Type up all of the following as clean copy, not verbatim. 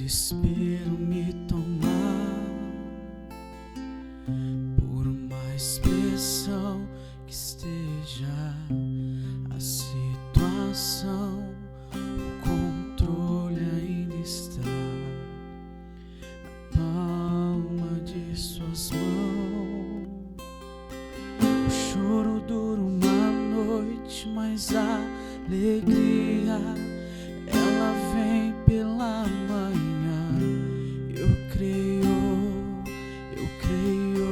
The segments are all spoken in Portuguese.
desespero me tomar, por mais pressão que esteja a situação, o controle ainda está na palma de suas mãos. O choro dura uma noite, mas a alegria ela vem pela manhã. Eu creio, eu creio.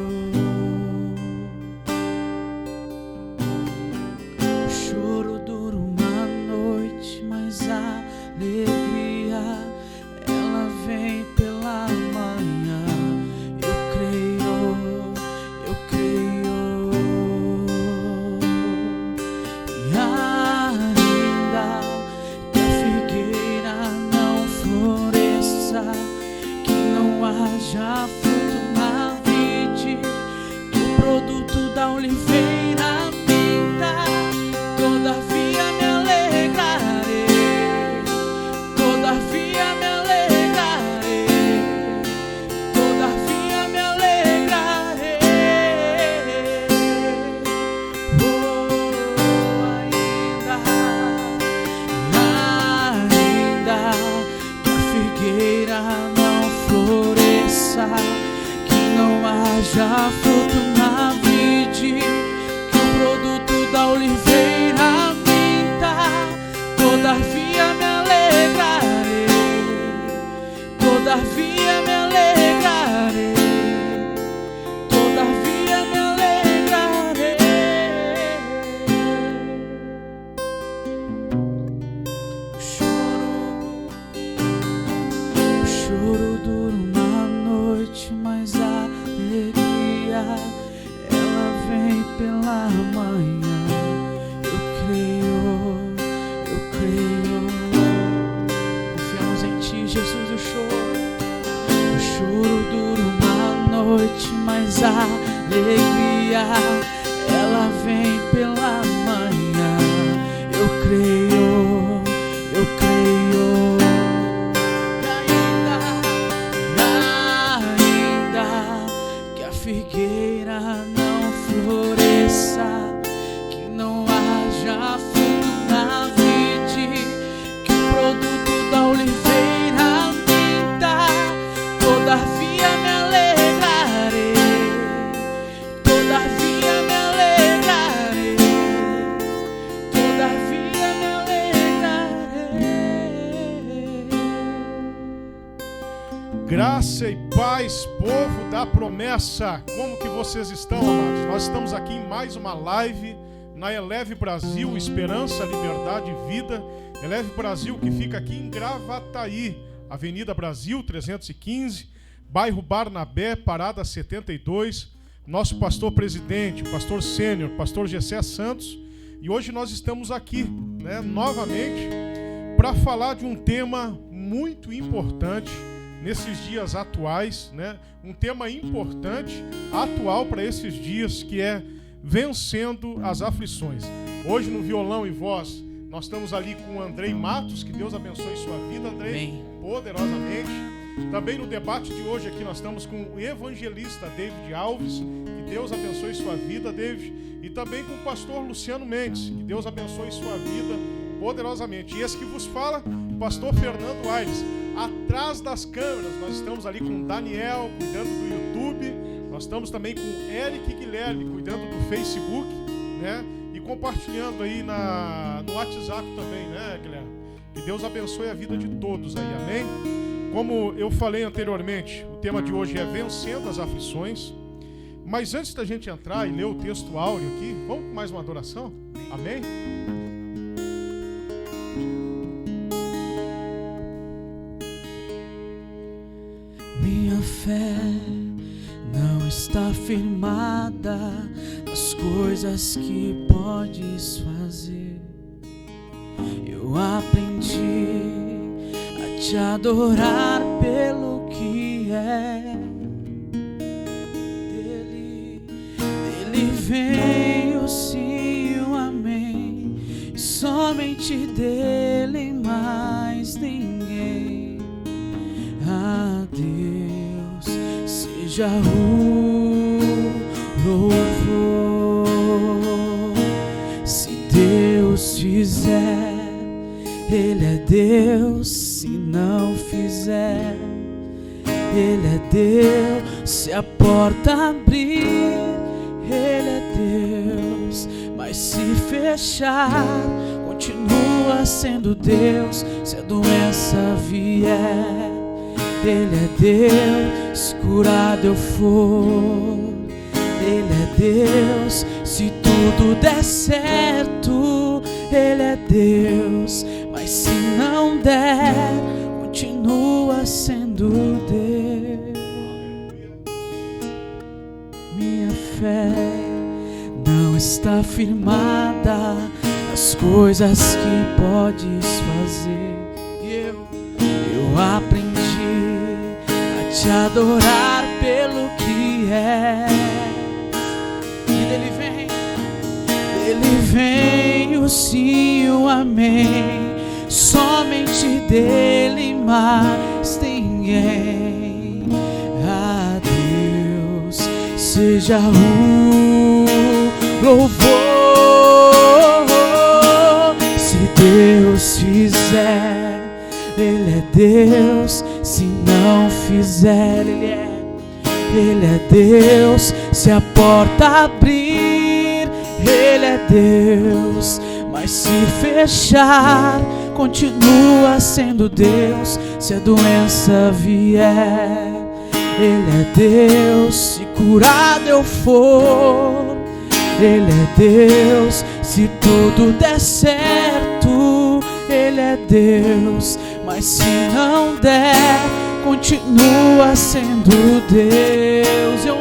O choro dura uma noite, mas a alegria ela vem pela manhã. Eu creio, eu creio. E ainda que a figueira não floresça, que não haja fruto na vide, que o produto da oliveira minta, todavia me alegrarei, todavia me alegrarei, todavia me alegrarei. Oh, ainda que a figueira não floresça, que não haja fruto na vide, que o produto da oliveira minta, todavia me alegrarei, todavia me alegrarei, todavia me alegrarei. O choro dura uma noite, mas a alegria ela vem pela manhã. Eu creio, eu creio. Confiamos em Ti, Jesus. O choro dura uma noite, mas a alegria ela vem pela manhã. Eu creio, eu creio. Ainda que a figueira não floresça, que não haja fruto na vide, que o produto da oliveira minta, todavia me alegrarei, todavia me alegrarei, todavia me alegrarei. Graça e paz, povo da promessa. Como que vocês estão, amados? Nós estamos aqui em mais uma live na Eleve Brasil, Esperança, Liberdade e Vida. Eleve Brasil, que fica aqui em Gravataí, Avenida Brasil 315, bairro Barnabé, Parada 72. Nosso pastor presidente, pastor sênior, pastor Gessé Santos. E hoje nós estamos aqui, novamente, para falar de um tema muito importante nesses dias atuais, um tema importante, atual para esses dias, que é vencendo as aflições. Hoje no violão e voz, nós estamos ali com o Andrei Matos, que Deus abençoe sua vida, Andrei, Amém. Poderosamente. Também no debate de hoje aqui nós estamos com o evangelista David Alves, que Deus abençoe sua vida, David, e também com o pastor Luciano Mendes, que Deus abençoe sua vida poderosamente. E esse que vos fala, o pastor Fernando Aires. Atrás das câmeras nós estamos ali com o Daniel, cuidando do YouTube. Nós estamos também com o Eric Guilherme, cuidando do Facebook, e compartilhando aí no WhatsApp também, Guilherme? Que Deus abençoe a vida de todos aí, amém? Como eu falei anteriormente, o tema de hoje é vencendo as aflições. Mas antes da gente entrar e ler o texto áureo aqui, vamos com mais uma adoração? Amém? Minha fé não está firmada nas coisas que podes fazer. Eu aprendi a te adorar pelo que é. Dele vem o sim e o amém, e somente dele mais ninguém. A Deus seja o louvor. Se Deus fizer, Ele é Deus. Se não fizer, Ele é Deus. Se a porta abrir, Ele é Deus. Mas se fechar, continua sendo Deus. Se a doença vier, Ele é Deus. Se curado eu for, Ele é Deus. Se tudo der certo, Ele é Deus. Mas se não der, continua sendo Deus. Minha fé não está firmada nas coisas que podes fazer. Eu aprendi a te adorar pelo que é. E dele vem o sim e o amém. Somente dele, mais ninguém. A Deus seja o louvor. Se Deus fizer, Ele é Deus. Se não fizer, Ele é Deus. Se a porta abrir, Ele é Deus. Mas se fechar, continua sendo Deus. Se a doença vier, Ele é Deus. Se curado eu for, Ele é Deus. Se tudo der certo, Ele é Deus. Mas se não der, continua sendo Deus. Eu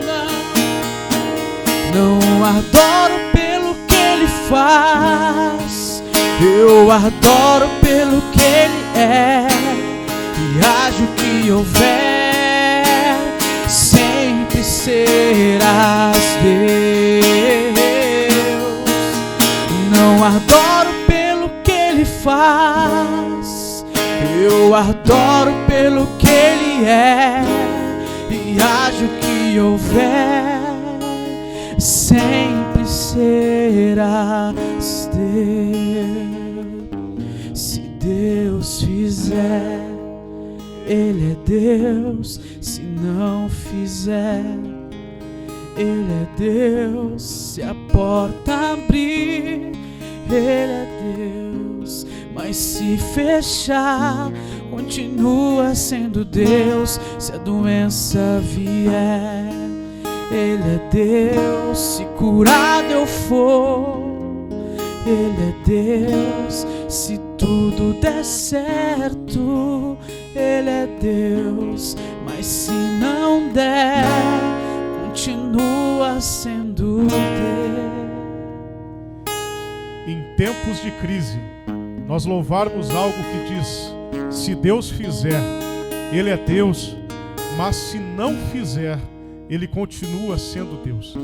não adoro pelo que Ele faz, eu adoro pelo que Ele é. E haja o que houver, sempre serás Deus. Não adoro pelo que Ele faz, eu adoro pelo que Ele é. E haja o que houver, sempre serás Deus. Se Deus fizer, Ele é Deus. Se não fizer, Ele é Deus. Se a porta abrir, Ele é Deus. Mas se fechar, continua sendo Deus. Se a doença vier, Ele é Deus. Se curado eu for, Ele é Deus. Se tudo der certo, Ele é Deus. Mas se não der, continua sendo Deus. Em tempos de crise, nós louvarmos algo que diz: se Deus fizer, Ele é Deus. Mas se não fizer, Ele continua sendo Deus.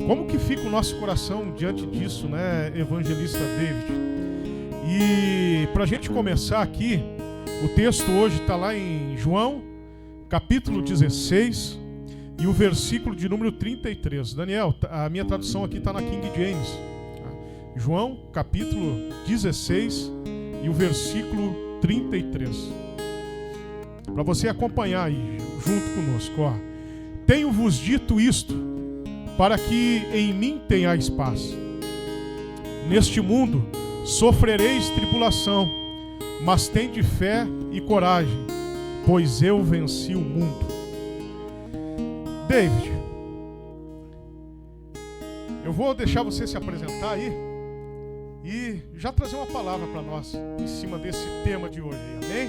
Como que fica o nosso coração diante disso, né, evangelista David? E para a gente começar aqui, o texto hoje está lá em João, capítulo 16, e o versículo de número 33. Daniel, a minha tradução aqui está na King James. João, capítulo 16, e o versículo 33. Para você acompanhar aí, junto conosco, ó. Tenho-vos dito isto, para que em mim tenhais paz. Neste mundo sofrereis tribulação, mas tende fé e coragem, pois eu venci o mundo. David, eu vou deixar você se apresentar aí e já trazer uma palavra para nós em cima desse tema de hoje. Amém?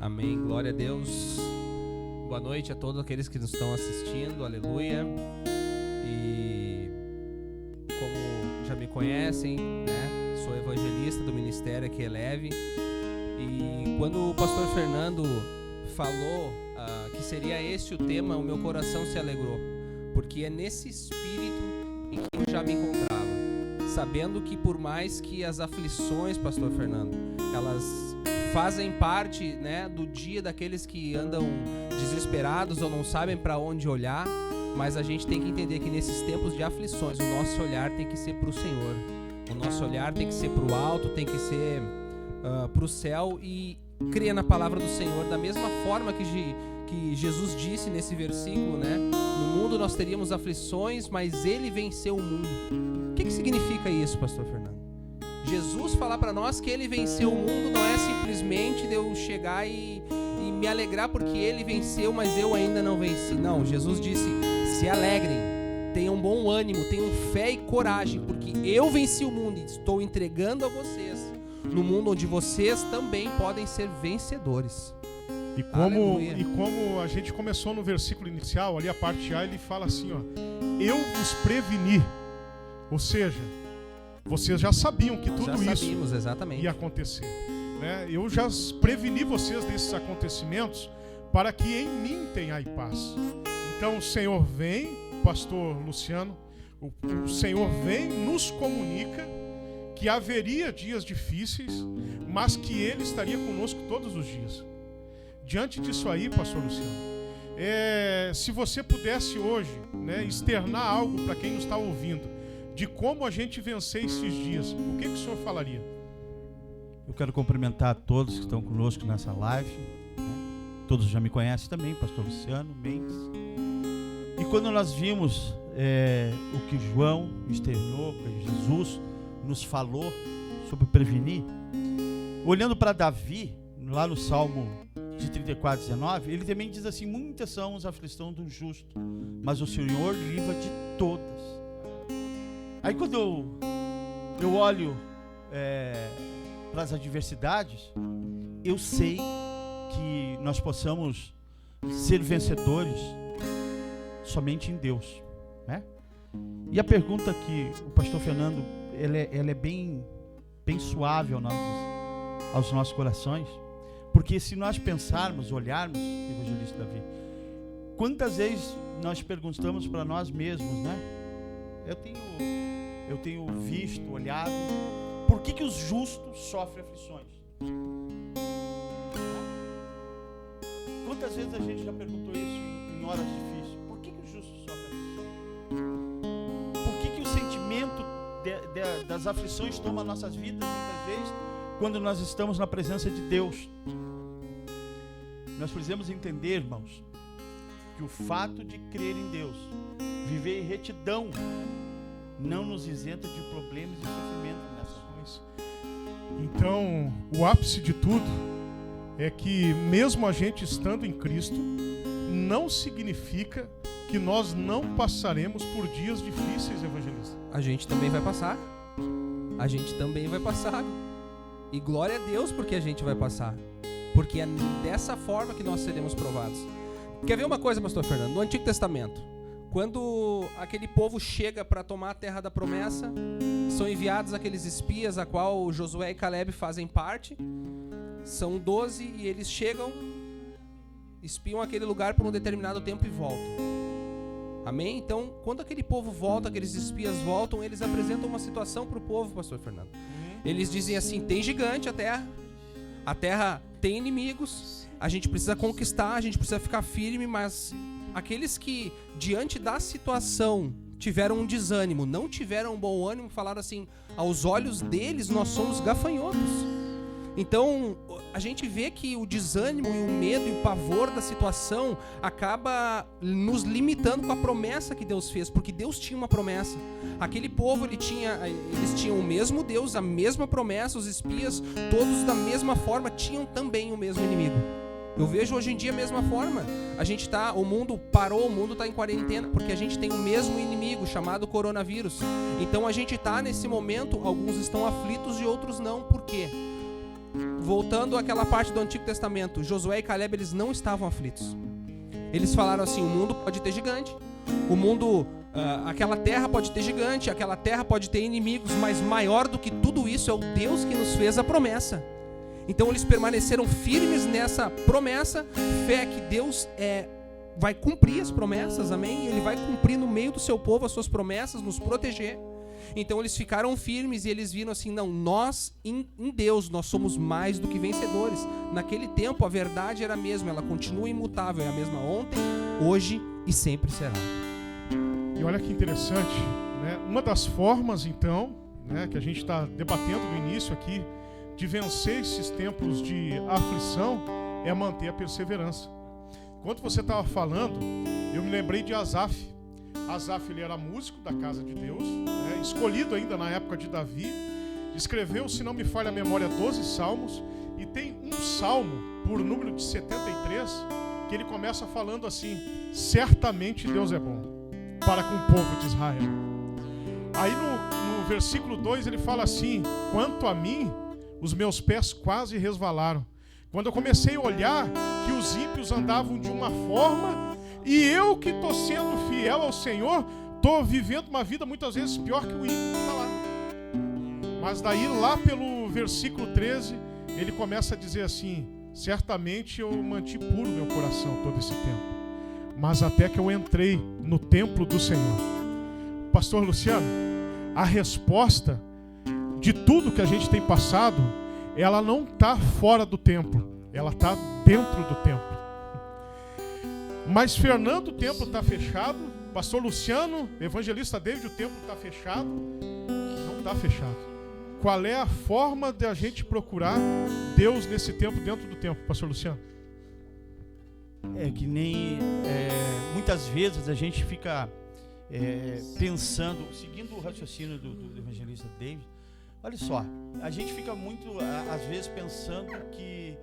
Amém, glória a Deus. Boa noite a todos aqueles que nos estão assistindo, aleluia. E como já me conhecem, né, sou evangelista do ministério aqui Eleve. E quando o pastor Fernando falou que seria esse o tema, o meu coração se alegrou, porque é nesse espírito em que eu já me encontrava, sabendo que por mais que as aflições, pastor Fernando, elas fazem parte, né, do dia daqueles que andam desesperados ou não sabem para onde olhar, mas a gente tem que entender que nesses tempos de aflições o nosso olhar tem que ser para o Senhor, o nosso olhar tem que ser para o alto, tem que ser para o céu e crer na palavra do Senhor, da mesma forma que Jesus disse nesse versículo, né? No mundo nós teríamos aflições, mas Ele venceu o mundo. O que significa isso, pastor Fernando? Jesus falar para nós que Ele venceu o mundo não é simplesmente de eu chegar e me alegrar porque Ele venceu, mas eu ainda não venci. Não, Jesus disse, se alegrem, tenham bom ânimo, tenham fé e coragem, porque eu venci o mundo e estou entregando a vocês no mundo onde vocês também podem ser vencedores. E como a gente começou no versículo inicial, ali a parte A, ele fala assim, ó, eu vos preveni. Ou seja, vocês já sabiam que tudo isso ia acontecer, né? Eu já preveni vocês desses acontecimentos para que em mim tenhais paz. Então o Senhor vem, pastor Luciano, o Senhor vem, nos comunica que haveria dias difíceis, mas que Ele estaria conosco todos os dias. Diante disso aí, pastor Luciano, se você pudesse hoje, né, externar algo para quem nos está ouvindo, de como a gente vencer esses dias, o que o senhor falaria? Eu quero cumprimentar todos que estão conosco nessa live, né? Todos já me conhecem também, pastor Luciano Mendes. E quando nós vimos o que João externou, que Jesus nos falou sobre prevenir, olhando para Davi, lá no Salmo de 34, 19, ele também diz assim, muitas são as aflições do justo, mas o Senhor livra de todas. Aí quando eu olho para as adversidades, eu sei que nós possamos ser vencedores somente em Deus, né? E a pergunta que o pastor Fernando, ela é bem suave aos nossos corações, porque se nós pensarmos, olharmos, evangelista Davi, quantas vezes nós perguntamos para nós mesmos, né? Eu tenho visto, olhado, por que os justos sofrem aflições? Quantas vezes a gente já perguntou isso em horas difíceis? Por que os justos sofrem aflições? Por que o sentimento das aflições toma nossas vidas muitas vezes quando nós estamos na presença de Deus? Nós precisamos entender, irmãos, que o fato de crer em Deus, viver em retidão, não nos isenta de problemas e sofrimento nessas coisas. Então, o ápice de tudo é que mesmo a gente estando em Cristo, não significa que nós não passaremos por dias difíceis, evangelista. A gente também vai passar. A gente também vai passar. E glória a Deus porque a gente vai passar. Porque é dessa forma que nós seremos provados. Quer ver uma coisa, pastor Fernando? No Antigo Testamento, quando aquele povo chega para tomar a terra da promessa, são enviados aqueles espias, a qual Josué e Caleb fazem parte. São 12 e eles chegam, espiam aquele lugar por um determinado tempo e voltam. Amém? Então, quando aquele povo volta, aqueles espias voltam, eles apresentam uma situação para o povo, pastor Fernando. Eles dizem assim, tem gigante a terra tem inimigos, a gente precisa conquistar, a gente precisa ficar firme, mas aqueles que, diante da situação, tiveram um desânimo, não tiveram um bom ânimo, falaram assim, aos olhos deles nós somos gafanhotos. Então, a gente vê que o desânimo e o medo e o pavor da situação acaba nos limitando com a promessa que Deus fez, porque Deus tinha uma promessa. Aquele povo, eles tinham o mesmo Deus, a mesma promessa, os espias, todos da mesma forma, tinham também o mesmo inimigo. Eu vejo hoje em dia a mesma forma. O mundo parou, o mundo está em quarentena, porque a gente tem o mesmo inimigo, chamado coronavírus. Então a gente está nesse momento, alguns estão aflitos e outros não. Por quê? Voltando àquela parte do Antigo Testamento, Josué e Caleb, eles não estavam aflitos. Eles falaram assim, o mundo pode ter gigante, o mundo, aquela terra pode ter gigante, aquela terra pode ter inimigos, mas maior do que tudo isso é o Deus que nos fez a promessa. Então eles permaneceram firmes nessa promessa, fé que Deus vai cumprir as promessas, amém? Ele vai cumprir no meio do seu povo as suas promessas, nos proteger. Então eles ficaram firmes e eles viram assim, não, nós em Deus, nós somos mais do que vencedores. Naquele tempo a verdade era a mesma, ela continua imutável, é a mesma ontem, hoje e sempre será. E olha que interessante, né? Uma das formas, então, né, que a gente está debatendo no início aqui, de vencer esses tempos de aflição, é manter a perseverança. Enquanto você estava falando, eu me lembrei de Asaf. Asaf, ele era músico da casa de Deus, né, escolhido ainda na época de Davi. Escreveu, se não me falha a memória, 12 salmos. E tem um salmo, por número de 73, que ele começa falando assim: certamente Deus é bom para com o povo de Israel. Aí no versículo 2 ele fala assim: quanto a mim, os meus pés quase resvalaram, quando eu comecei a olhar que os ímpios andavam de uma forma, e eu que estou sendo fiel ao Senhor, estou vivendo uma vida muitas vezes pior que o ímpio que está lá. Mas daí lá pelo versículo 13, ele começa a dizer assim: certamente eu mantive puro meu coração todo esse tempo, mas até que eu entrei no templo do Senhor. Pastor Luciano, a resposta de tudo que a gente tem passado, ela não está fora do templo, ela está dentro do templo. Mas Fernando, o templo está fechado. Pastor Luciano, evangelista David, o templo está fechado. Não está fechado. Qual é a forma de a gente procurar Deus nesse tempo, dentro do templo, Pastor Luciano? É que nem muitas vezes a gente fica pensando, seguindo o raciocínio do evangelista David. Olha só, a gente fica muito, às vezes, pensando que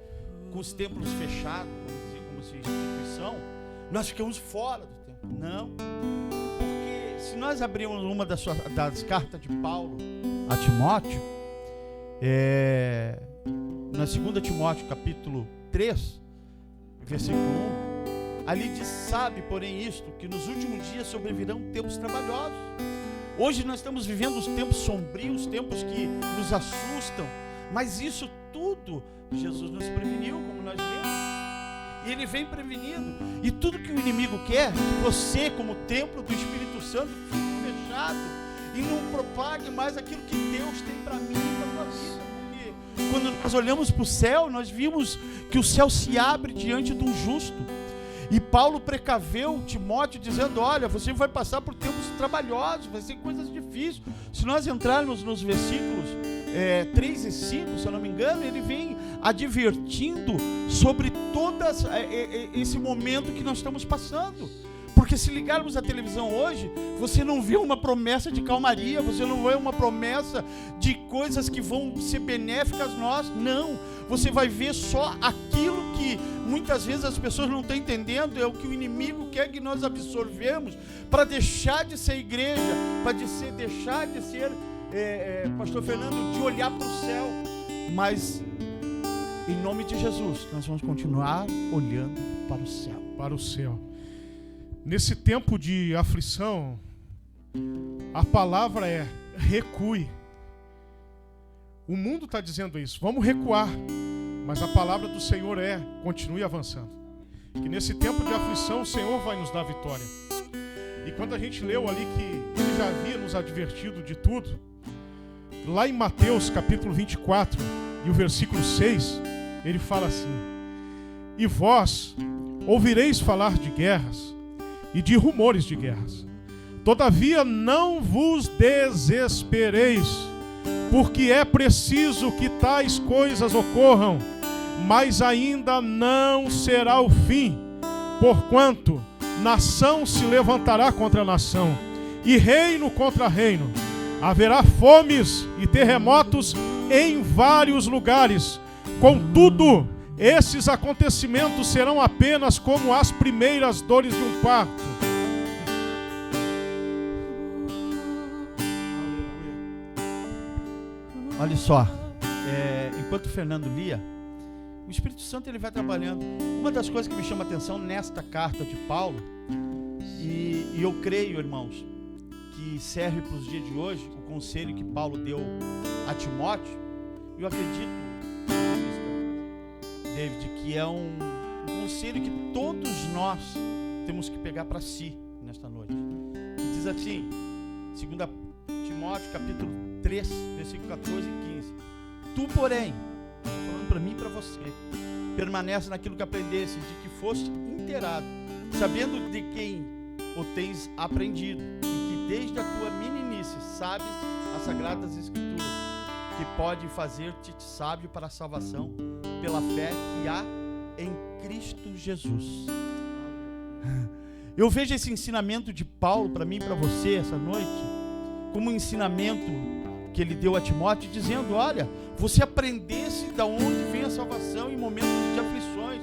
com os templos fechados, vamos dizer, como se instituição, nós ficamos fora do templo. Não, porque se nós abrirmos uma das cartas de Paulo a Timóteo, na 2 Timóteo, capítulo 3, versículo 1, ali diz: sabe, porém, isto, que nos últimos dias sobrevirão tempos trabalhosos. Hoje nós estamos vivendo os tempos sombrios, tempos que nos assustam, mas isso tudo Jesus nos preveniu, como nós lemos, e Ele vem prevenindo. E tudo que o inimigo quer, que você, como templo do Espírito Santo, fique fechado e não propague mais aquilo que Deus tem para mim e para a tua vida. Porque quando nós olhamos para o céu, nós vimos que o céu se abre diante de um justo. E Paulo precaveu Timóteo dizendo: olha, você vai passar por tempos trabalhosos, vai ser coisas difíceis. Se nós entrarmos nos versículos 3 e 5, se eu não me engano, ele vem advertindo sobre todo esse momento que nós estamos passando. Porque se ligarmos à televisão hoje, você não vê uma promessa de calmaria, você não vê uma promessa de coisas que vão ser benéficas a nós. Não, você vai ver só aquilo que muitas vezes as pessoas não estão entendendo, é o que o inimigo quer que nós absorvemos para deixar de ser igreja, para deixar de ser, Pastor Fernando, de olhar para o céu. Mas, em nome de Jesus, nós vamos continuar olhando para o céu. Para o céu. Nesse tempo de aflição, a palavra é: recue. O mundo está dizendo isso, vamos recuar. Mas a palavra do Senhor é: continue avançando. Que nesse tempo de aflição o Senhor vai nos dar vitória. E quando a gente leu ali que Ele já havia nos advertido de tudo, lá em Mateus capítulo 24 e o versículo 6, Ele fala assim: e vós ouvireis falar de guerras e de rumores de guerras. Todavia não vos desespereis, porque é preciso que tais coisas ocorram, mas ainda não será o fim, porquanto nação se levantará contra nação, e reino contra reino. Haverá fomes e terremotos em vários lugares. Contudo, esses acontecimentos serão apenas como as primeiras dores de um parto. Olha só, enquanto o Fernando lia, o Espírito Santo ele vai trabalhando. Uma das coisas que me chama a atenção nesta carta de Paulo, e eu creio, irmãos, que serve para os dias de hoje, o conselho que Paulo deu a Timóteo, eu acredito, David, que é um conselho que todos nós temos que pegar para si nesta noite. E diz assim, 2 Timóteo, capítulo 3, versículo 14 e 15. Tu, porém, falando para mim e para você, permanece naquilo que aprendeste, de que foste inteirado, sabendo de quem o tens aprendido, e que desde a tua meninice sabes as sagradas escrituras, que podem fazer-te sábio para a salvação, pela fé que há em Cristo Jesus. Eu vejo esse ensinamento de Paulo para mim e para você essa noite como um ensinamento que ele deu a Timóteo, dizendo: olha, você aprendesse da onde vem a salvação em momentos de aflições.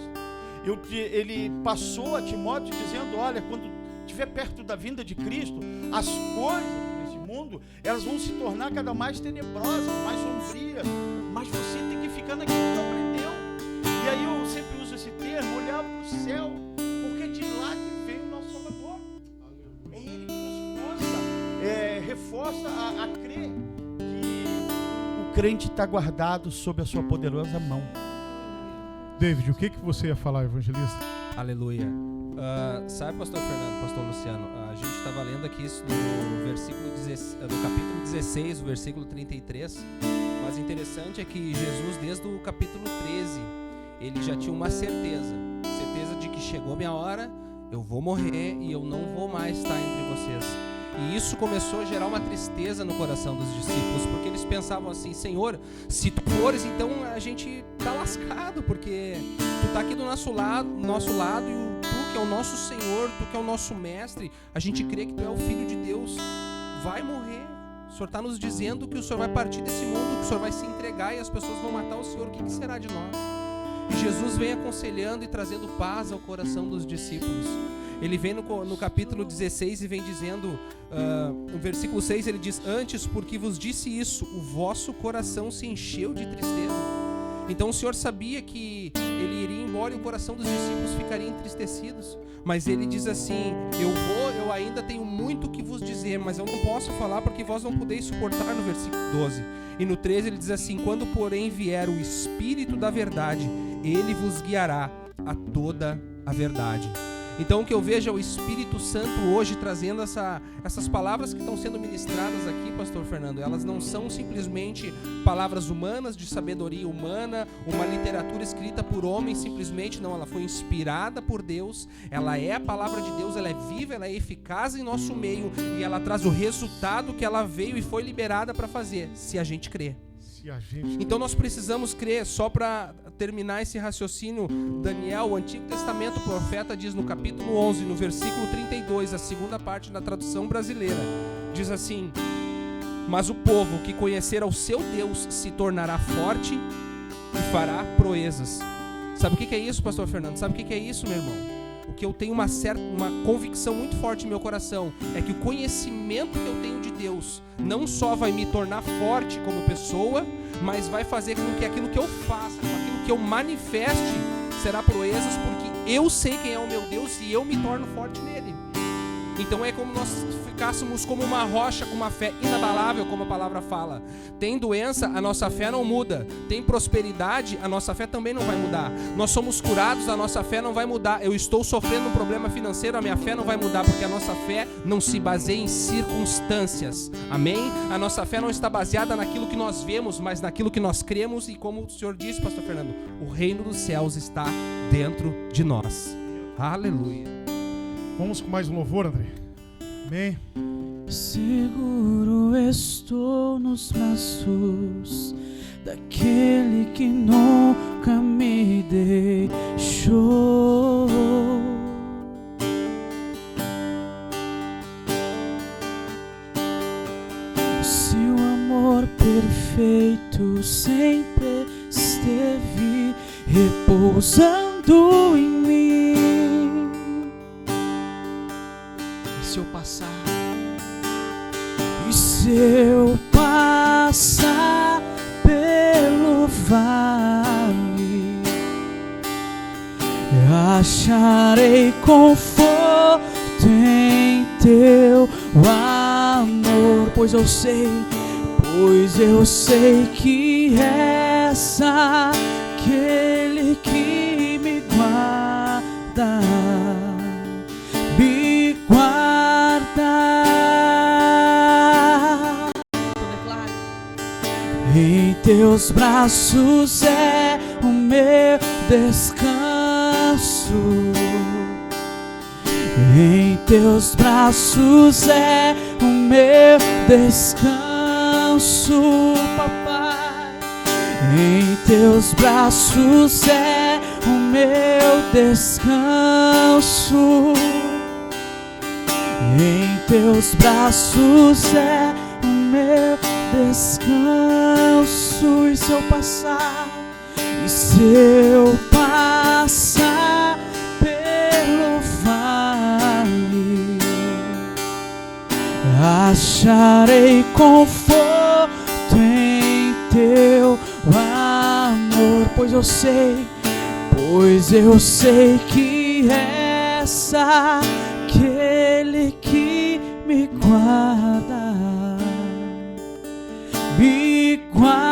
Ele passou a Timóteo dizendo: olha, quando estiver perto da vinda de Cristo, as coisas desse mundo, elas vão se tornar cada mais tenebrosas, mais sombrias, mas você tem que ficar naquilo que aprendeu. E aí eu sempre uso esse termo, olhar para o céu, porque é de lá que vem o nosso Salvador. É Ele que nos reforça a crer que o crente está guardado sob a sua poderosa mão. David, o que você ia falar, evangelista? Aleluia. Sabe, pastor Fernando, pastor Luciano, a gente estava lendo aqui isso no capítulo 16, o versículo 33, mas interessante é que Jesus, desde o capítulo 13, ele já tinha uma certeza de que chegou a minha hora, eu vou morrer e eu não vou mais estar entre vocês. E isso começou a gerar uma tristeza no coração dos discípulos, porque eles pensavam assim: Senhor, se tu fores, então a gente tá lascado, porque tu tá aqui do nosso lado e tu que é o nosso Senhor, tu que é o nosso mestre, a gente crê que tu é o Filho de Deus, vai morrer. O Senhor está nos dizendo que o Senhor vai partir desse mundo, que o Senhor vai se entregar e as pessoas vão matar o Senhor, o que será de nós? E Jesus vem aconselhando e trazendo paz ao coração dos discípulos. Ele vem no capítulo 16 e vem dizendo, no versículo 6 ele diz: antes, porque vos disse isso, o vosso coração se encheu de tristeza. Então o Senhor sabia que ele iria embora e o coração dos discípulos ficaria entristecidos. Mas ele diz assim: eu ainda tenho muito que vos dizer, mas eu não posso falar porque vós não podeis suportar, no versículo 12. E no 13 ele diz assim: quando porém vier o Espírito da verdade, ele vos guiará a toda a verdade. Então o que eu vejo é o Espírito Santo hoje trazendo essas palavras que estão sendo ministradas aqui, pastor Fernando. Elas não são simplesmente palavras humanas, de sabedoria humana, uma literatura escrita por homens simplesmente, não. Ela foi inspirada por Deus, ela é a palavra de Deus, ela é viva, ela é eficaz em nosso meio e ela traz o resultado que ela veio e foi liberada para fazer, se a gente crer. Então nós precisamos crer. Só para terminar esse raciocínio, Daniel, o Antigo Testamento, o profeta diz no capítulo 11, no versículo 32, a segunda parte da tradução brasileira, diz assim: mas o povo que conhecer ao seu Deus se tornará forte e fará proezas. Sabe o que é isso, pastor Fernando? Sabe o que é isso, meu irmão? O que eu tenho uma convicção muito forte no meu coração é que o conhecimento que eu tenho de Deus não só vai me tornar forte como pessoa, mas vai fazer com que aquilo que eu faça, aquilo que eu manifeste, será proezas, porque eu sei quem é o meu Deus e eu me torno forte nele. Então é como nós ficássemos como uma rocha com uma fé inabalável, como a palavra fala. Tem doença, a nossa fé não muda. Tem prosperidade, a nossa fé também não vai mudar. Nós somos curados, a nossa fé não vai mudar. Eu estou sofrendo um problema financeiro, a minha fé não vai mudar, porque a nossa fé não se baseia em circunstâncias. Amém? A nossa fé não está baseada naquilo que nós vemos, mas naquilo que nós cremos. E como o Senhor disse, pastor Fernando, o reino dos céus está dentro de nós. Aleluia. Vamos com mais um louvor, André. Amém. Seguro estou nos braços daquele que nunca me deixou. Seu amor perfeito sempre esteve repousando em mim. Se eu passar pelo vale, acharei conforto em teu amor, pois eu sei que és aquele que me guarda. Me guarda teus braços é o meu descanso. Em teus braços é o meu descanso, papai. Em teus braços é o meu descanso. Em teus braços é o meu descanso. E se eu passar, e se eu passar pelo vale, acharei conforto em teu amor, pois eu sei que és aquele que me guarda, me guarda.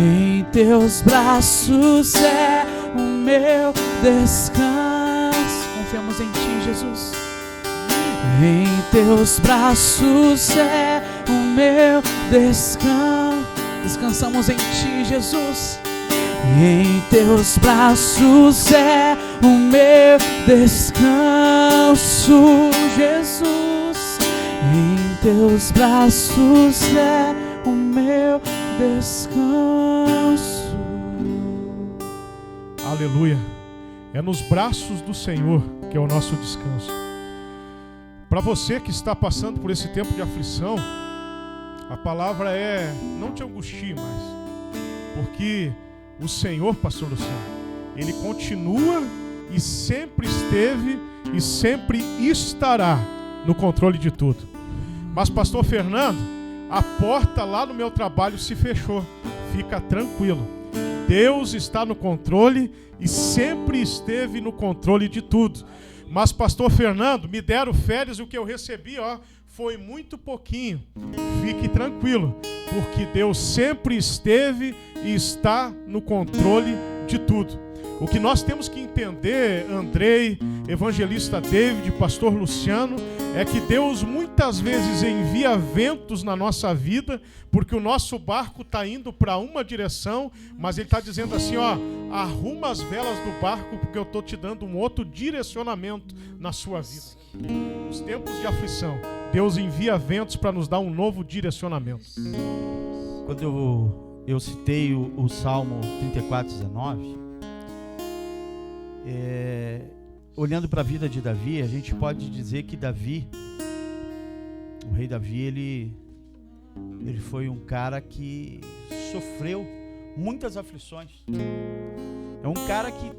Em teus braços é o meu descanso. Confiamos em ti, Jesus. Em teus braços é o meu descanso. Descansamos em ti, Jesus. Em teus braços é o meu descanso, Jesus. Em teus braços é o meu descanso. Aleluia. É nos braços do Senhor que é o nosso descanso. Para você que está passando por esse tempo de aflição, a palavra é: não te angustie mais, porque o Senhor, pastor Luciano, Ele continua e sempre esteve e sempre estará no controle de tudo. Mas, pastor Fernando, a porta lá no meu trabalho se fechou. Fica tranquilo. Deus está no controle e sempre esteve no controle de tudo. Mas, pastor Fernando, me deram férias e o que eu recebi, foi muito pouquinho. Fique tranquilo, porque Deus sempre esteve e está no controle de tudo. O que nós temos que entender, Andrei, evangelista David, pastor Luciano, é que Deus muitas vezes envia ventos na nossa vida, porque o nosso barco está indo para uma direção, mas Ele está dizendo assim, arruma as velas do barco, porque eu estou te dando um outro direcionamento na sua vida. Nos tempos de aflição, Deus envia ventos para nos dar um novo direcionamento. Quando eu citei o Salmo 34:19, olhando para a vida de Davi, a gente pode dizer que Davi, o rei Davi, ele foi um cara que sofreu muitas aflições. É um cara que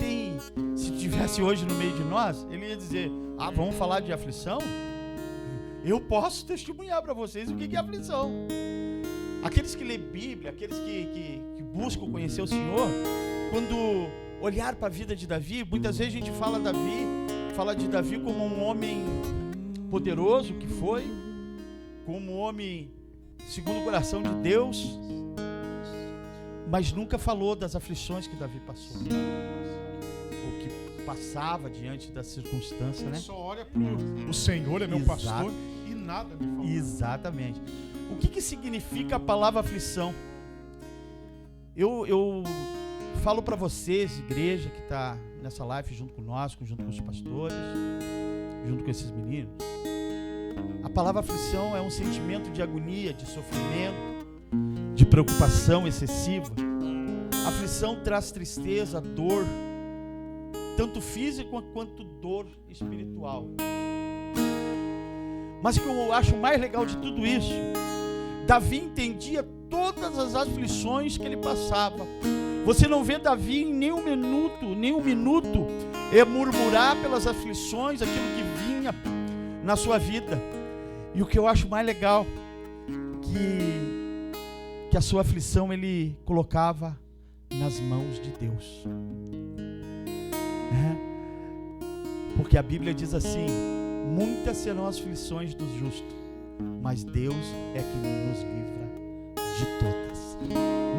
se tivesse hoje no meio de nós, ele ia dizer, vamos falar de aflição? Eu posso testemunhar para vocês o que é aflição. Aqueles que lêem Bíblia, aqueles que buscam conhecer o Senhor, quando olhar para a vida de Davi, muitas vezes a gente fala de Davi como um homem poderoso que foi, como um homem segundo o coração de Deus, mas nunca falou das aflições que Davi passou, ou que passava diante das circunstâncias, né? Só olha para o Senhor, é meu pastor, e nada me falta. Exatamente. O que significa a palavra aflição? Eu falo para vocês, igreja que está nessa live junto conosco, junto com os pastores, junto com esses meninos, a palavra aflição é um sentimento de agonia, de sofrimento, de preocupação excessiva. A aflição traz tristeza, dor, tanto física quanto dor espiritual. Mas o que eu acho mais legal de tudo isso, Davi entendia todas as aflições que ele passava. Você não vê Davi em nenhum minuto murmurar pelas aflições, aquilo que vinha na sua vida. E o que eu acho mais legal, que a sua aflição ele colocava nas mãos de Deus. Porque a Bíblia diz assim, muitas serão as aflições dos justos, mas Deus é que nos livra de todas.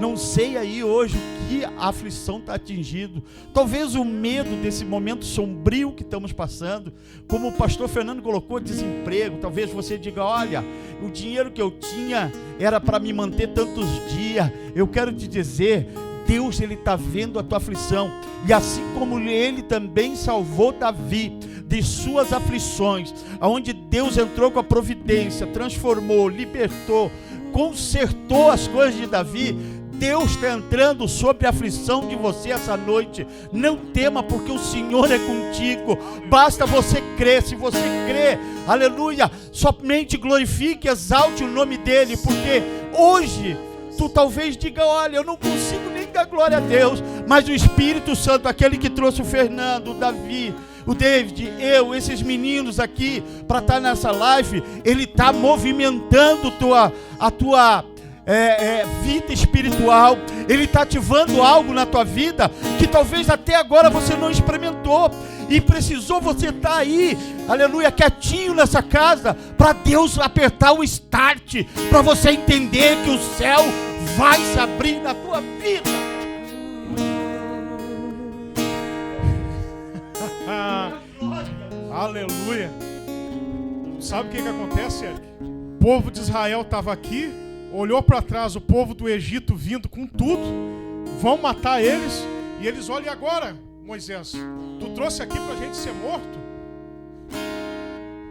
Não sei aí hoje o que a aflição está atingindo. Talvez o medo desse momento sombrio que estamos passando, como o pastor Fernando colocou, desemprego. Talvez você diga, olha, o dinheiro que eu tinha era para me manter tantos dias. Eu quero te dizer, Deus, Ele está vendo a tua aflição. E assim como Ele também salvou Davi de suas aflições, aonde Deus entrou com a providência, transformou, libertou, consertou as coisas de Davi, Deus está entrando sobre a aflição de você essa noite. Não tema, porque o Senhor é contigo. Basta você crer. Se você crer, aleluia, somente glorifique, exalte o nome dEle, porque hoje tu talvez diga, olha, eu não consigo nem dar glória a Deus, mas o Espírito Santo, aquele que trouxe o Fernando, o Davi, o David, esses meninos aqui, para estar nessa live, ele está movimentando a tua vida espiritual. Ele está ativando algo na tua vida que talvez até agora você não experimentou, e precisou você estar aí, aleluia, quietinho nessa casa, para Deus apertar o start, para você entender que o céu vai se abrir na tua vida. Aleluia. Sabe o que acontece, Eric? O povo de Israel estava aqui, olhou para trás, o povo do Egito vindo com tudo, vão matar eles, e eles olham, e agora, Moisés, tu trouxe aqui para a gente ser morto?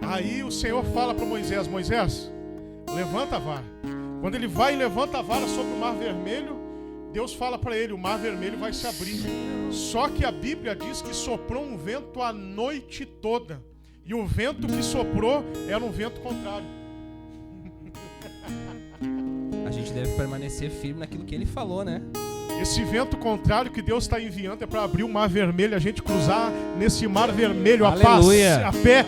Aí o Senhor fala para Moisés, Moisés, levanta a vara. Quando ele vai e levanta a vara sobre o mar vermelho, Deus fala para ele, o mar vermelho vai se abrir. Só que a Bíblia diz que soprou um vento a noite toda, e o vento que soprou era um vento contrário. A gente deve permanecer firme naquilo que ele falou, né? Esse vento contrário que Deus está enviando é para abrir o mar vermelho, a gente cruzar nesse mar vermelho a pé,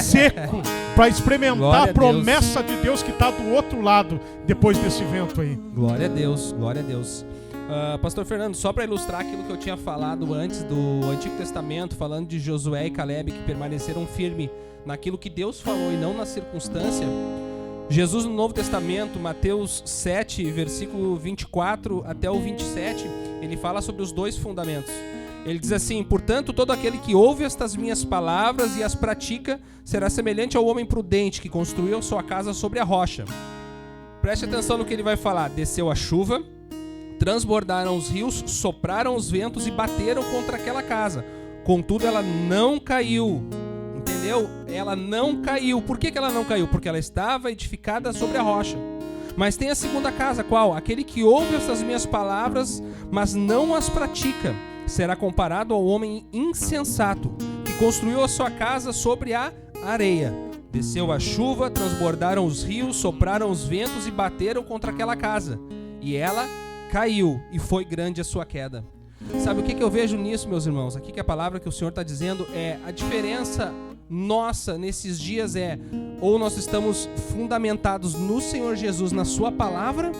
seco, para experimentar Glória a promessa de Deus que está do outro lado, depois desse vento aí. Glória a Deus, glória a Deus. Pastor Fernando, só para ilustrar aquilo que eu tinha falado antes do Antigo Testamento, falando de Josué e Caleb que permaneceram firmes naquilo que Deus falou e não na circunstância. Jesus no Novo Testamento, Mateus 7, versículo 24 até o 27, ele fala sobre os dois fundamentos. Ele diz assim, portanto, todo aquele que ouve estas minhas palavras e as pratica, será semelhante ao homem prudente que construiu sua casa sobre a rocha. Preste atenção no que ele vai falar. Desceu a chuva, transbordaram os rios, sopraram os ventos e bateram contra aquela casa. Contudo, ela não caiu. Entendeu? Ela não caiu. Por que ela não caiu? Porque ela estava edificada sobre a rocha. Mas tem a segunda casa, qual? Aquele que ouve essas minhas palavras, mas não as pratica, será comparado ao homem insensato, que construiu a sua casa sobre a areia. Desceu a chuva, transbordaram os rios, sopraram os ventos e bateram contra aquela casa. E ela caiu, e foi grande a sua queda. Sabe o que eu vejo nisso, meus irmãos? Aqui que a palavra que o Senhor está dizendo é a diferença nossa nesses dias é ou nós estamos fundamentados no Senhor Jesus, na sua palavra,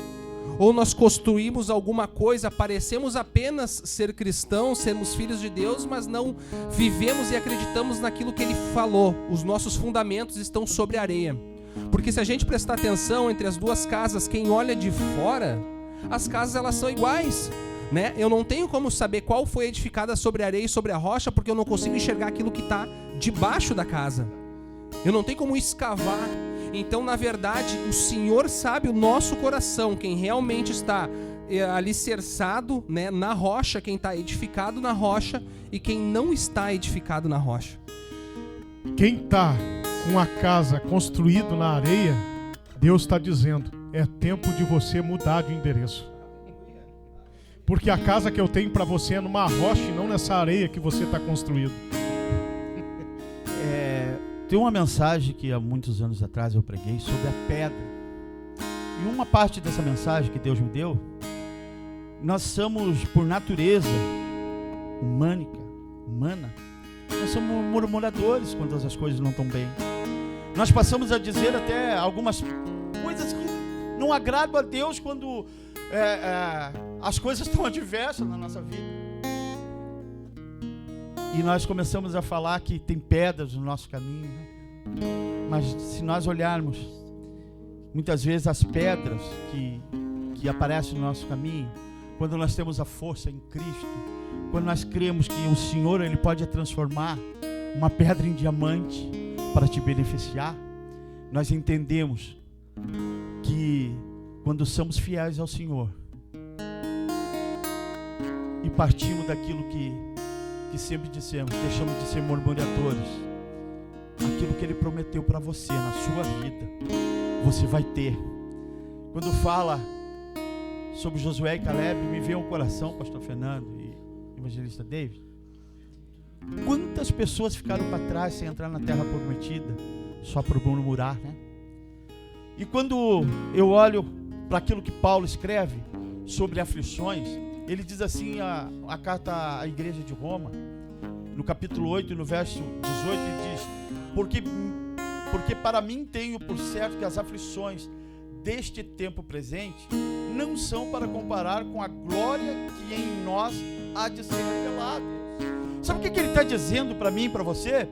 ou nós construímos alguma coisa, parecemos apenas ser cristãos, sermos filhos de Deus, mas não vivemos e acreditamos naquilo que Ele falou. Os nossos fundamentos estão sobre a areia. Porque se a gente prestar atenção entre as duas casas, quem olha de fora, as casas elas são iguais, né? Eu não tenho como saber qual foi edificada sobre a areia e sobre a rocha, porque eu não consigo enxergar aquilo que está debaixo da casa. Eu não tenho como escavar. Então, na verdade, o Senhor sabe o nosso coração, quem realmente está alicerçado, né, na rocha, quem está edificado na rocha e quem não está edificado na rocha. Quem está com a casa construída na areia, Deus está dizendo, é tempo de você mudar de endereço. Porque a casa que eu tenho para você é numa rocha e não nessa areia que você está construído. Tem uma mensagem que há muitos anos atrás eu preguei sobre a pedra. E uma parte dessa mensagem que Deus me deu, nós somos por natureza humana, nós somos murmuradores quando as coisas não estão bem. Nós passamos a dizer até algumas coisas que não agradam a Deus quando as coisas estão adversas na nossa vida. E nós começamos a falar que tem pedras no nosso caminho, né? Mas se nós olharmos, muitas vezes as pedras que que aparece no nosso caminho, quando nós temos a força em Cristo, quando nós cremos que o Senhor Ele pode transformar uma pedra em diamante para te beneficiar, nós entendemos que quando somos fiéis ao Senhor e partimos daquilo que sempre dissemos, deixamos de ser murmuradores, aquilo que Ele prometeu para você na sua vida, você vai ter. Quando fala sobre Josué e Caleb, me veio ao coração, pastor Fernando e evangelista David, quantas pessoas ficaram para trás sem entrar na terra prometida, só por murmurar, né? E quando eu olho para aquilo que Paulo escreve sobre aflições, ele diz assim, a carta à igreja de Roma, no capítulo 8, no verso 18, ele diz: porque para mim tenho por certo que as aflições deste tempo presente não são para comparar com a glória que em nós há de ser revelada. Sabe o que ele está dizendo para mim e para você?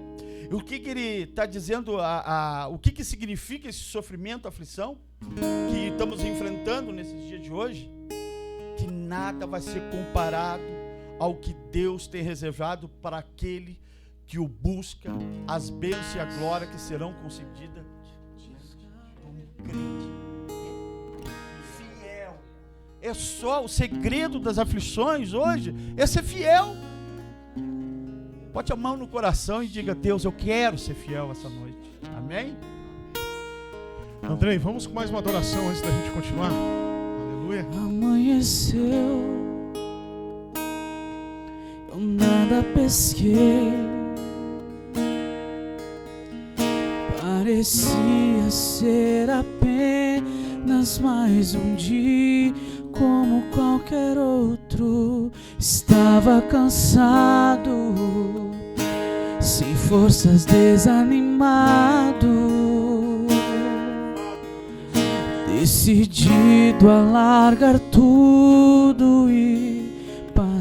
O que ele está dizendo, o que significa esse sofrimento, aflição que estamos enfrentando nesses dias de hoje? Que nada vai ser comparado ao que Deus tem reservado para aquele que o busca, as bênçãos e a glória que serão concedidas como crente. Fiel. É só o segredo das aflições hoje, é ser fiel. Bote a mão no coração e diga: Deus, eu quero ser fiel essa noite. Amém? Andrei, vamos com mais uma adoração antes da gente continuar. Aleluia. Amanheceu, eu nada pesquei, parecia ser apenas mais um dia como qualquer outro. Estava cansado, sem forças, desanimado, decidido a largar tudo e parar.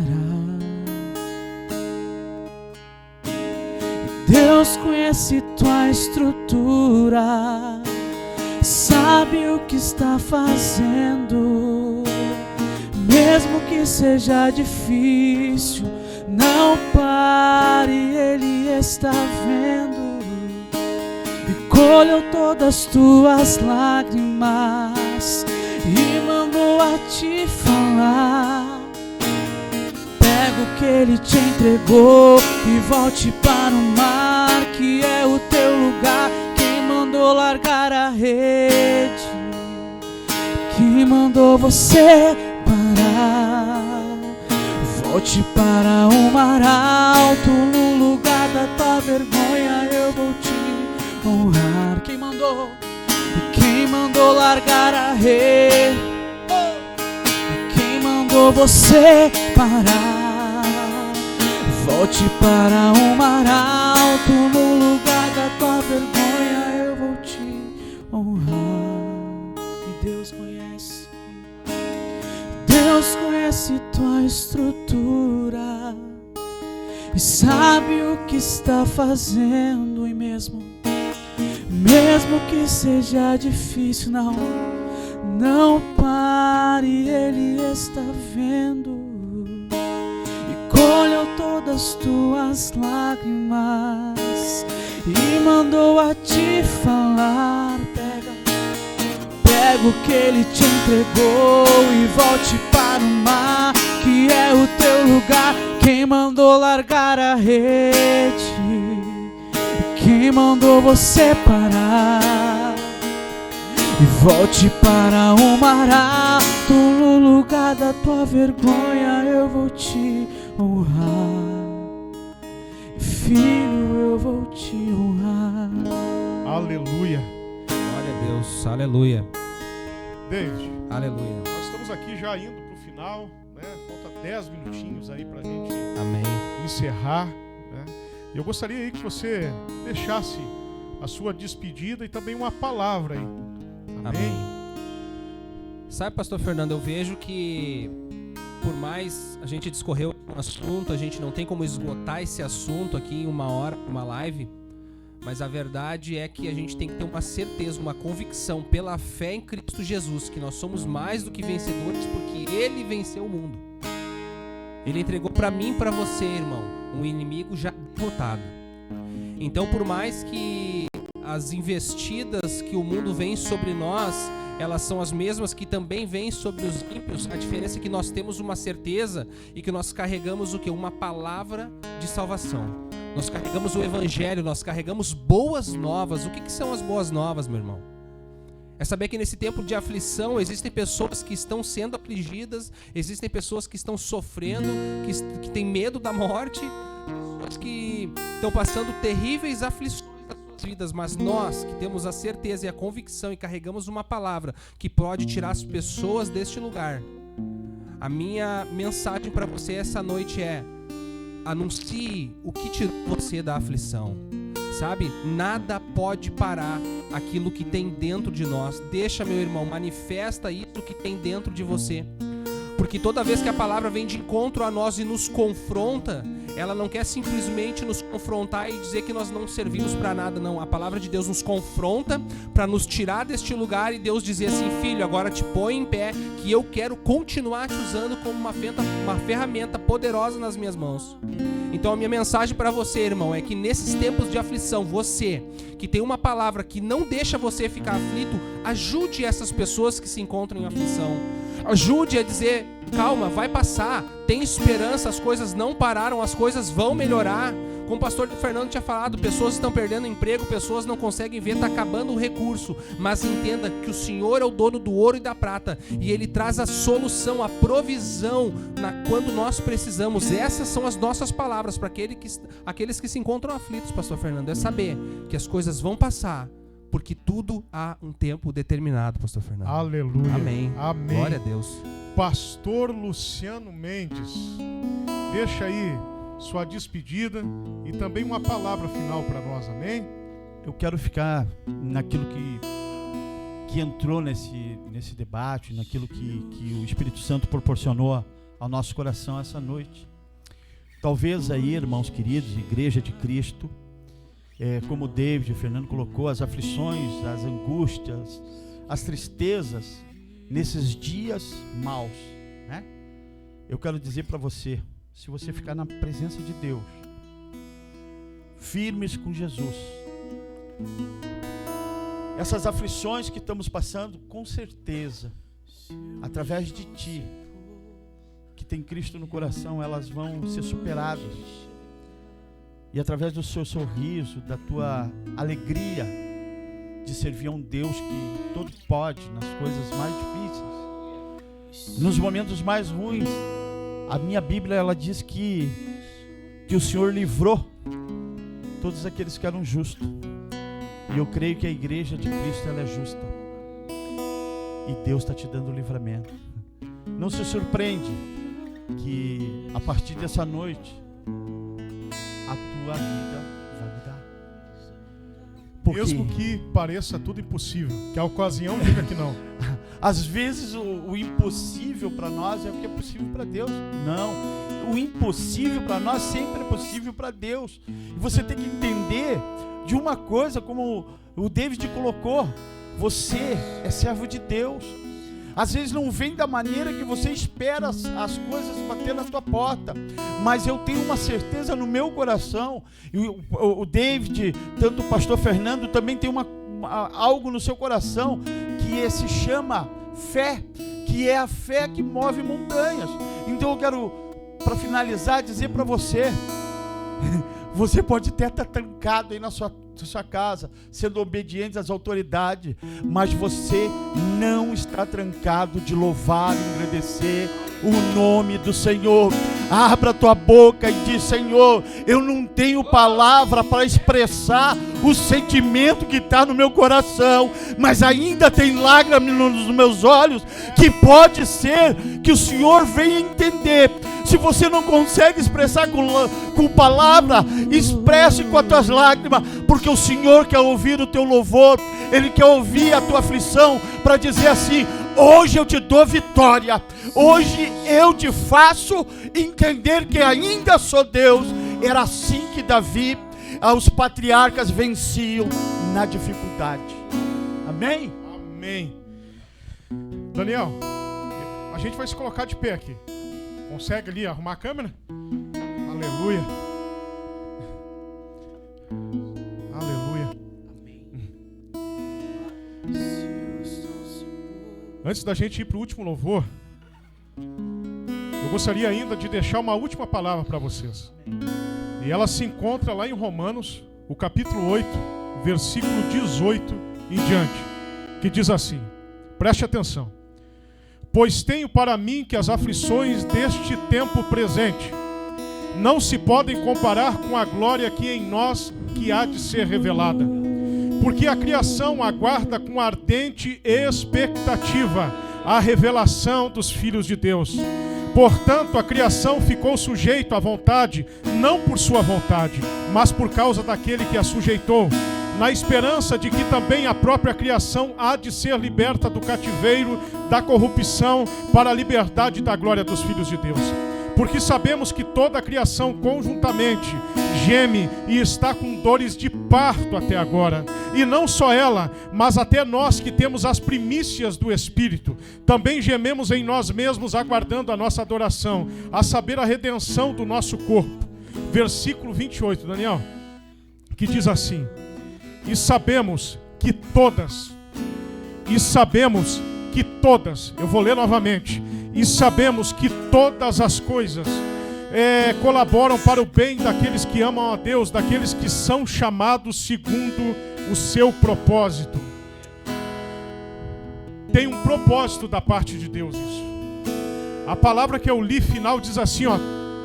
Deus conhece tua estrutura, sabe o que está fazendo. Mesmo que seja difícil, não pare, Ele está vendo. E colheu todas as tuas lágrimas e mandou a te falar: pega o que Ele te entregou e volte para o mar, que é o teu lugar. Quem mandou largar a rede, quem mandou você parar? Volte para o mar alto, no lugar da tua vergonha eu vou te honrar. Quem mandou? E quem mandou largar a rede? Quem mandou você parar? Volte para o mar alto, no lugar da tua vergonha eu vou te honrar. E Deus conhece, Deus conhece tua estrutura e sabe o que está fazendo. E mesmo que seja difícil, não pare, Ele está vendo. E colheu todas as tuas lágrimas e mandou a te falar: pega o que Ele te entregou e volte para o mar, que é o teu lugar. Quem mandou largar a rede? Quem mandou você parar? E volte para o mar alto, no lugar da tua vergonha eu vou te honrar. Filho, eu vou te honrar. Aleluia. Glória a Deus, aleluia. David, Aleluia. nós estamos aqui já indo para o final, né? Falta 10 minutinhos aí para a gente Amém. encerrar, né? E eu gostaria aí que você deixasse a sua despedida e também uma palavra aí. Amém. Sabe, pastor Fernando, eu vejo que por mais a gente discorreu um assunto, a gente não tem como esgotar esse assunto aqui em uma hora, uma live, Mas a verdade é que a gente tem que ter uma certeza, uma convicção pela fé em Cristo Jesus, que nós somos mais do que vencedores, porque Ele venceu o mundo. Ele entregou para mim e para você, irmão, um inimigo já derrotado. Então, por mais que as investidas que o mundo vem sobre nós, elas são as mesmas que também vêm sobre os ímpios, a diferença é que nós temos uma certeza e que nós carregamos o quê? Uma palavra de salvação. Nós carregamos o evangelho, nós carregamos boas novas. O que são as boas novas, meu irmão? É saber que nesse tempo de aflição existem pessoas que estão sendo afligidas, existem pessoas que estão sofrendo, que têm medo da morte, pessoas que estão passando terríveis aflições nas suas vidas, mas nós que temos a certeza e a convicção e carregamos uma palavra que pode tirar as pessoas deste lugar. A minha mensagem para você essa noite é: anuncie o que tirou você da aflição. Sabe? Nada pode parar aquilo que tem dentro de nós. Deixa, meu irmão, manifesta isso que tem dentro de você. Porque toda vez que a palavra vem de encontro a nós e nos confronta, ela não quer simplesmente nos confrontar e dizer que nós não servimos para nada, não. A palavra de Deus nos confronta para nos tirar deste lugar e Deus dizer assim: filho, agora te põe em pé, que eu quero continuar te usando como uma ferramenta poderosa nas minhas mãos. Então a minha mensagem para você, irmão, é que nesses tempos de aflição, você que tem uma palavra que não deixa você ficar aflito, ajude essas pessoas que se encontram em aflição. Ajude a dizer: calma, vai passar, tem esperança, as coisas não pararam, as coisas vão melhorar. Como o pastor Fernando tinha falado, pessoas estão perdendo emprego, pessoas não conseguem ver, está acabando o recurso. Mas entenda que o Senhor é o dono do ouro e da prata, e Ele traz a solução, a provisão quando nós precisamos. Essas são as nossas palavras para aqueles que se encontram aflitos, pastor Fernando. É saber que as coisas vão passar, porque tudo há um tempo determinado, pastor Fernando. Aleluia. Amém. Amém. Glória a Deus. Pastor Luciano Mendes, deixa aí sua despedida e também uma palavra final para nós, amém? Eu quero ficar naquilo que entrou nesse debate, naquilo que o Espírito Santo proporcionou ao nosso coração essa noite. Talvez aí, irmãos queridos, Igreja de Cristo, como o David e o Fernando colocou, as aflições, as angústias, as tristezas, nesses dias maus, né? Eu quero dizer para você, se você ficar na presença de Deus, firmes com Jesus, essas aflições que estamos passando, com certeza, através de ti, que tem Cristo no coração, elas vão ser superadas. E através do seu sorriso, da tua alegria de servir a um Deus que todo pode, nas coisas mais difíceis, nos momentos mais ruins, a minha Bíblia, ela diz que o Senhor livrou todos aqueles que eram justos. E eu creio que a Igreja de Cristo, ela é justa. E Deus está te dando o livramento. Não se surpreende que a partir dessa noite a tua vida vai mudar. Porque mesmo que pareça tudo impossível, que a ocasião diga que não. Às vezes o impossível para nós é o que é possível para Deus. Não, o impossível para nós sempre é possível para Deus. E você tem que entender de uma coisa, como o David colocou: você é servo de Deus. Às vezes não vem da maneira que você espera as coisas bater na tua porta, mas eu tenho uma certeza no meu coração, e o David, tanto o pastor Fernando, também tem algo no seu coração que se chama fé, que é a fé que move montanhas. Então eu quero, para finalizar, dizer para você: você pode até estar trancado aí na sua casa, sendo obediente às autoridades, mas você não está trancado de louvar e agradecer o nome do Senhor. Abra tua boca e diz: Senhor, eu não tenho palavra para expressar o sentimento que está no meu coração, mas ainda tem lágrimas nos meus olhos, que pode ser que o Senhor venha entender. Se você não consegue expressar com palavra, expresse com as tuas lágrimas, porque o Senhor quer ouvir o teu louvor, Ele quer ouvir a tua aflição, para dizer assim: hoje eu te dou vitória, hoje eu te faço entender que ainda sou Deus. Era assim que Davi, os patriarcas venciam na dificuldade. Amém? Amém. Daniel, a gente vai se colocar de pé aqui. Consegue ali arrumar a câmera? Aleluia. Aleluia. Antes da gente ir para o último louvor, eu gostaria ainda de deixar uma última palavra para vocês. E ela se encontra lá em Romanos, o capítulo 8, versículo 18 em diante, que diz assim, preste atenção. Pois tenho para mim que as aflições deste tempo presente não se podem comparar com a glória que em nós que há de ser revelada. Porque a criação aguarda com ardente expectativa a revelação dos filhos de Deus. Portanto, a criação ficou sujeita à vontade, não por sua vontade, mas por causa daquele que a sujeitou, na esperança de que também a própria criação há de ser liberta do cativeiro, da corrupção, para a liberdade da glória dos filhos de Deus. Porque sabemos que toda a criação conjuntamente geme e está com dores de parto até agora. E não só ela, mas até nós que temos as primícias do Espírito, também gememos em nós mesmos aguardando a nossa adoração, a saber, a redenção do nosso corpo. Versículo 28, Daniel, que diz assim: e sabemos que todas, eu vou ler novamente, e sabemos que todas as coisas colaboram para o bem daqueles que amam a Deus, daqueles que são chamados segundo o seu propósito. Tem um propósito da parte de Deus isso. A palavra que eu li final diz assim, ó,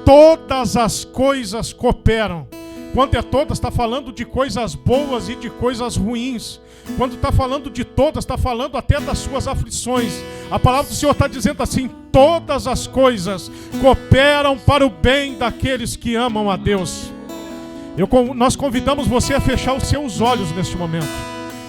todas as coisas cooperam. Quando é todas, está falando de coisas boas e de coisas ruins. Quando está falando de todas, está falando até das suas aflições. A palavra do Senhor está dizendo assim, todas as coisas cooperam para o bem daqueles que amam a Deus. Nós convidamos você a fechar os seus olhos neste momento,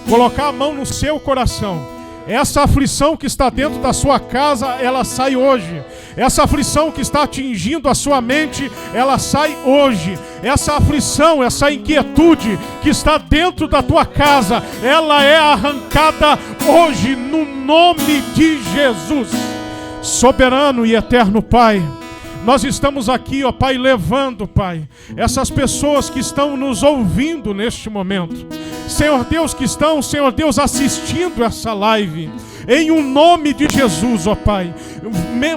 colocar a mão no seu coração. Essa aflição que está dentro da sua casa, ela sai hoje. Essa aflição que está atingindo a sua mente, ela sai hoje. Essa aflição, essa inquietude que está dentro da tua casa, ela é arrancada hoje no nome de Jesus. Soberano e eterno Pai, nós estamos aqui, ó Pai, levando, Pai, essas pessoas que estão nos ouvindo neste momento. Senhor Deus, que estão, Senhor Deus, assistindo essa live. Em um nome de Jesus, ó Pai,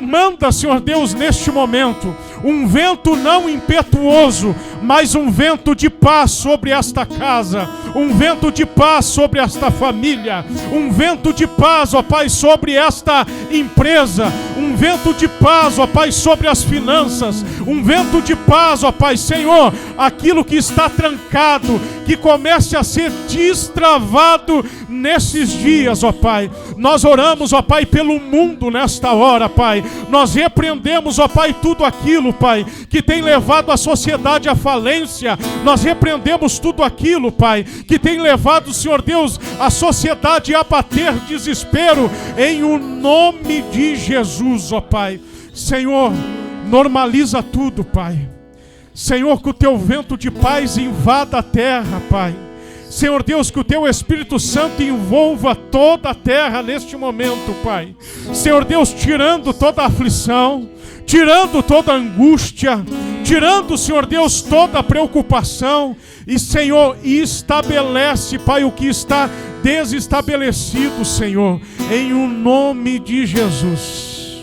manda, Senhor Deus, neste momento, um vento não impetuoso, mas um vento de paz sobre esta casa, um vento de paz sobre esta família, um vento de paz, ó Pai, sobre esta empresa, um vento de paz, ó Pai, sobre as finanças, um vento de paz, ó Pai, Senhor, aquilo que está trancado, que comece a ser destravado nesses dias, ó Pai. Nós oramos, ó Pai, pelo mundo nesta hora, Pai. Nós repreendemos, ó Pai, tudo aquilo, Pai, que tem levado a sociedade à falência. Nós repreendemos tudo aquilo, Pai, que tem levado, Senhor Deus, a sociedade a bater desespero, em o nome de Jesus, ó Pai. Senhor, normaliza tudo, Pai. Senhor, que o teu vento de paz invada a terra, Pai. Senhor Deus, que o teu Espírito Santo envolva toda a terra neste momento, Pai. Senhor Deus, tirando toda a aflição, tirando toda a angústia, tirando, Senhor Deus, toda a preocupação. E, Senhor, estabelece, Pai, o que está desestabelecido, Senhor, em o nome de Jesus.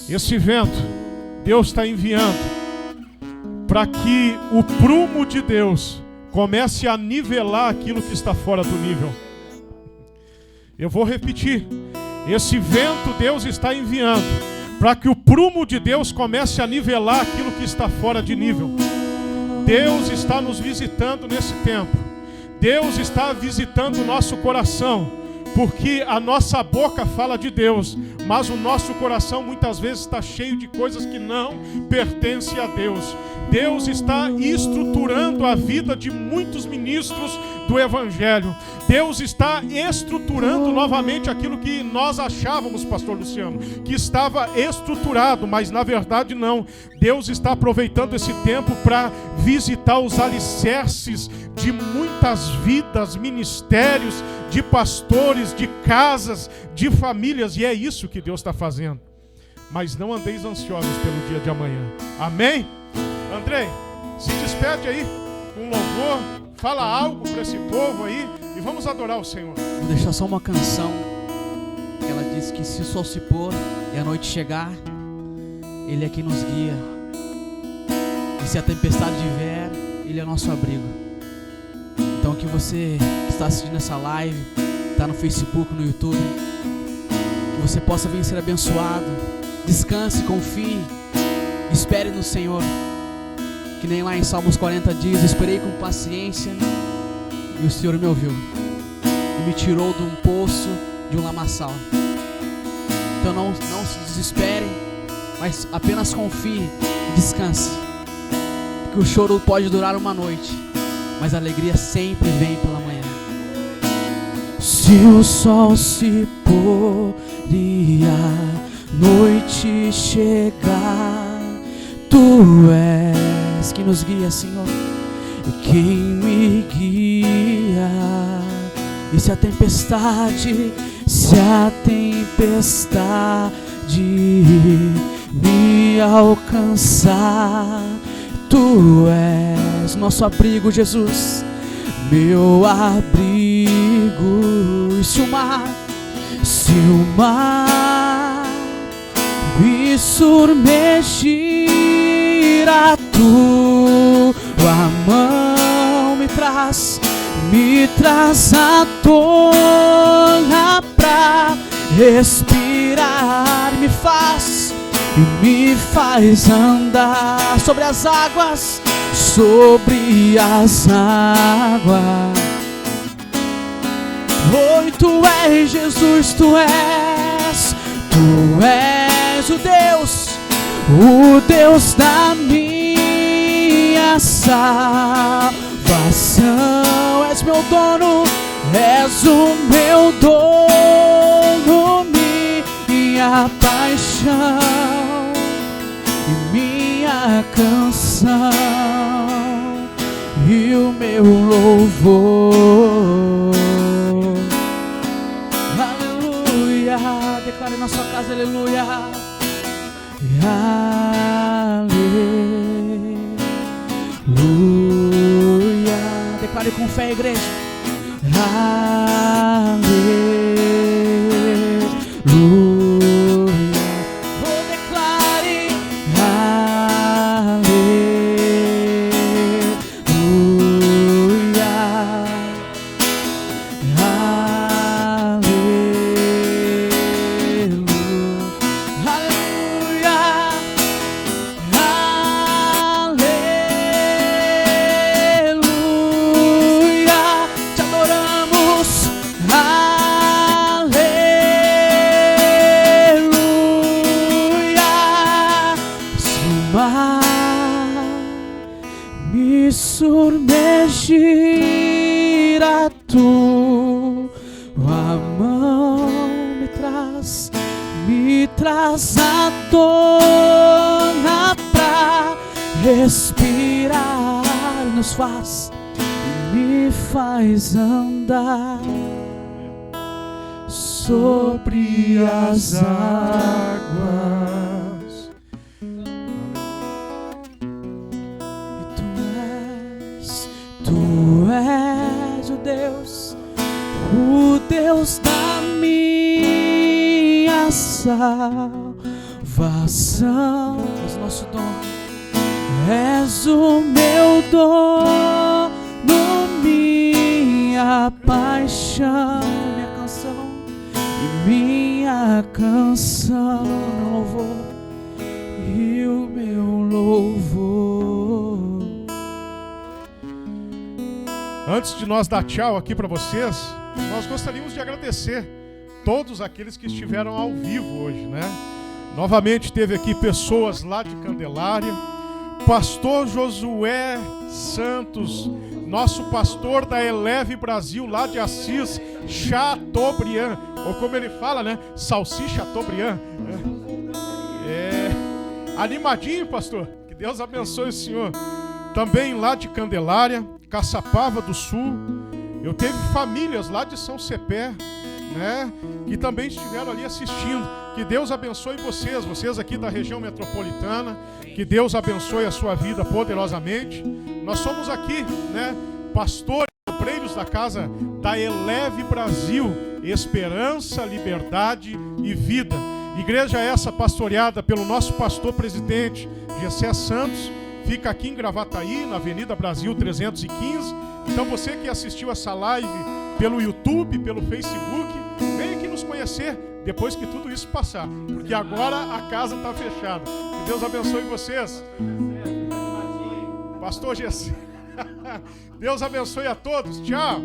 Esse vento Deus está enviando para que o prumo de Deus comece a nivelar aquilo que está fora do nível. Eu vou repetir. Esse vento Deus está enviando para que o prumo de Deus comece a nivelar aquilo que está fora de nível. Deus está nos visitando nesse tempo. Deus está visitando o nosso coração, porque a nossa boca fala de Deus, mas o nosso coração muitas vezes está cheio de coisas que não pertencem a Deus. Deus está estruturando a vida de muitos ministros do Evangelho. Deus está estruturando novamente aquilo que nós achávamos, pastor Luciano, que estava estruturado, mas na verdade não. Deus está aproveitando esse tempo para visitar os alicerces de muitas vidas, ministérios, de pastores, de casas, de famílias, e é isso que Deus está fazendo. Mas não andeis ansiosos pelo dia de amanhã. Amém? Andrei, se despede aí com louvor, fala algo para esse povo aí e vamos adorar o Senhor. Vou deixar só uma canção que ela diz que se o sol se pôr e a noite chegar, Ele é quem nos guia. E se a tempestade vier, Ele é nosso abrigo. Então que você que está assistindo essa live, está no Facebook, no YouTube, que você possa vir ser abençoado. Descanse, confie, espere no Senhor. Que nem lá em Salmos 40 diz: esperei com paciência e o Senhor me ouviu e me tirou de um poço, de um lamaçal. Então não se desespere, mas apenas confie e descanse, porque o choro pode durar uma noite, mas a alegria sempre vem pela manhã. Se o sol se pôr e a noite chegar, Tu és quem nos guia, Senhor, e quem me guia. E se a tempestade me alcançar, Tu és nosso abrigo, Jesus, meu abrigo. E se o mar me submergir, a Tua mão me traz à tona pra respirar, me faz andar sobre as águas, Oi, Tu és Jesus, Tu és o Deus da minha salvação. És meu dono, és o meu dono, minha paixão e minha canção e o meu louvor. Aleluia, declare na sua casa, aleluia. Aleluia. Declare com fé, igreja. Aleluia. Oh, declare. Aleluia. Submergir, a Tua mão me traz à tona pra respirar, me faz andar sobre as águas. Tu és o Deus da minha salvação. És nosso dono, és o meu dono, minha paixão, minha canção, meu louvor e o meu louvor. Antes de nós dar tchau aqui para vocês, nós gostaríamos de agradecer todos aqueles que estiveram ao vivo hoje, né? Novamente teve aqui pessoas lá de Candelária, pastor Josué Santos, nosso pastor da Eleve Brasil, lá de Assis, Chateaubriand, ou como ele fala, né? Salsicha Chateaubriand. Animadinho, pastor. Que Deus abençoe o senhor. Também lá de Candelária, Caçapava do Sul. Eu teve famílias lá de São Cepé, né? Que também estiveram ali assistindo. Que Deus abençoe vocês aqui da região metropolitana. Que Deus abençoe a sua vida poderosamente. Nós somos aqui, né? Pastores, obreiros da casa da Eleve Brasil, esperança, liberdade e vida. Igreja essa pastoreada pelo nosso pastor presidente Gessé Santos, fica aqui em Gravataí, na Avenida Brasil 315. Então você que assistiu essa live pelo YouTube, pelo Facebook, vem aqui nos conhecer depois que tudo isso passar, porque agora a casa está fechada. Que Deus abençoe vocês. Pastor Gessé. Deus abençoe a todos. Tchau.